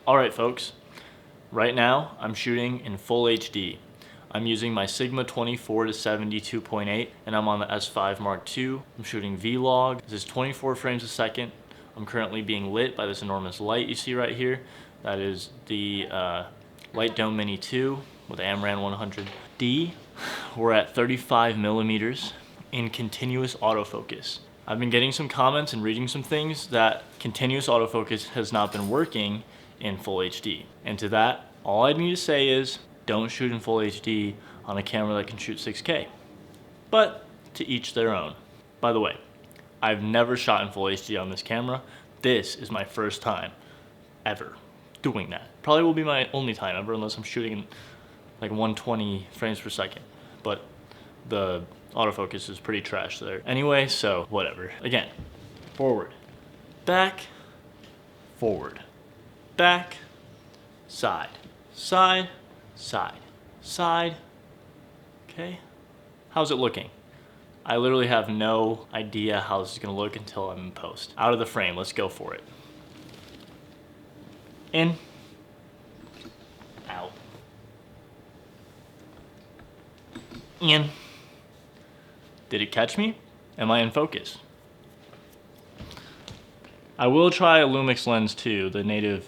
Alright folks, right now I'm shooting in full HD. I'm using my Sigma 24 to 70 2.8 and I'm on the S5 Mark II. I'm shooting Vlog. This is 24 frames a second. I'm currently being lit by this enormous light you see right here. That is the Light Dome Mini 2 with AMRAN 100D. We're at 35 millimeters in continuous autofocus. I've been getting some comments and reading some things that continuous autofocus has not been working in full HD. And to that, all I need to say is don't shoot in full HD on a camera that can shoot 6K. But to each their own. By the way, I've never shot in full HD on this camera. This is my first time ever doing that. Probably will be my only time ever unless I'm shooting in like 120 frames per second. But the autofocus is pretty trash there. Anyway, so whatever. Again, forward, back, forward, back, side, side, side, side. Okay, how's it looking? I literally have no idea how this is gonna look until I'm in post. Out of the frame, let's go for it. In, out, in. Did it catch me? Am I in focus? I will try a Lumix lens too, the native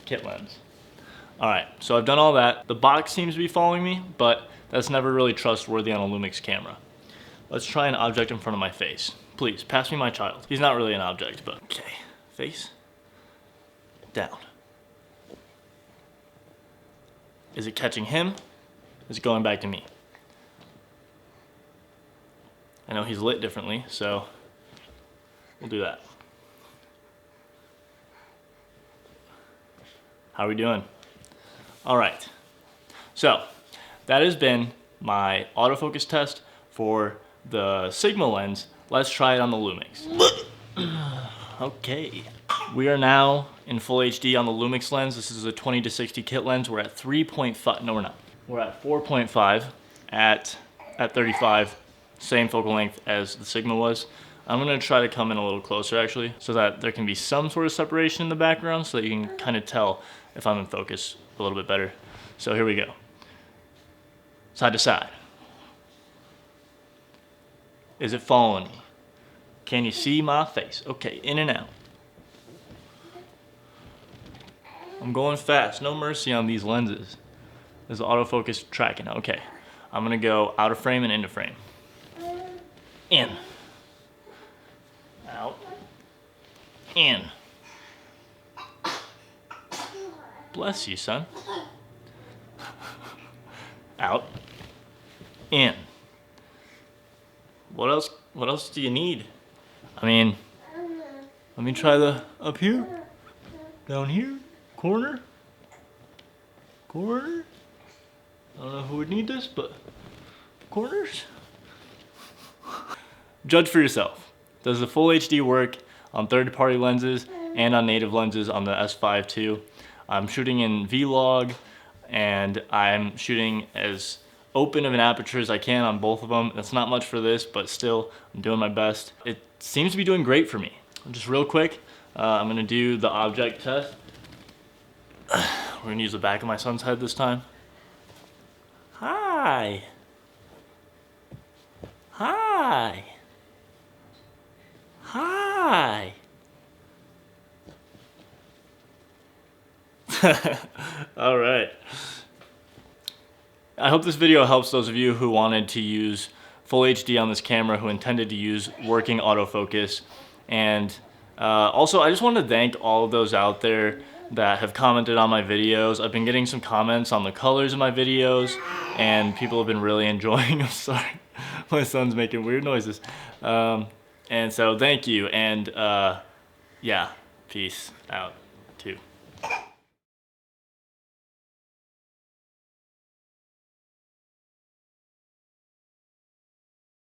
kit lens. All right, so I've done all that. The box seems to be following me, but that's never really trustworthy on a Lumix camera. Let's try an object in front of my face. Please, pass me my child. He's not really an object, but okay. Face, down. Is it catching him? Is it going back to me? I know he's lit differently, so we'll do that. How are we doing? All right, so that has been my autofocus test for the Sigma lens. Let's try it on the Lumix. Okay, we are now in full HD on the Lumix lens. This is a 20 to 60 kit lens. We're at 3.5, no we're not. We're at 4.5 at 35, same focal length as the Sigma was. I'm gonna try to come in a little closer actually, so that there can be some sort of separation in the background so that you can kind of tell if I'm in focus a little bit better. So here we go. Side to side. Is it following me? Can you see my face? Okay, in and out. I'm going fast, no mercy on these lenses. There's autofocus tracking, okay. I'm gonna go out of frame and into frame. In. Out. In. Bless you, son. Out. In. What else do you need? I mean, let me try the up here, down here, corner, corner. I don't know who would need this, but corners. Judge for yourself. Does the full HD work on third-party lenses and on native lenses on the S5 II? I'm shooting in Vlog and I'm shooting as open of an aperture as I can on both of them. That's not much for this, but still, I'm doing my best. It seems to be doing great for me. Just real quick, I'm gonna do the object test. We're gonna use the back of my son's head this time. Hi. Hi. Hi. All right. I hope this video helps those of you who wanted to use full HD on this camera, who intended to use working autofocus. And also, I just want to thank all of those out there that have commented on my videos. I've been getting some comments on the colors of my videos, and people have been really enjoying. I'm sorry, my son's making weird noises. And so thank you, and yeah, peace out.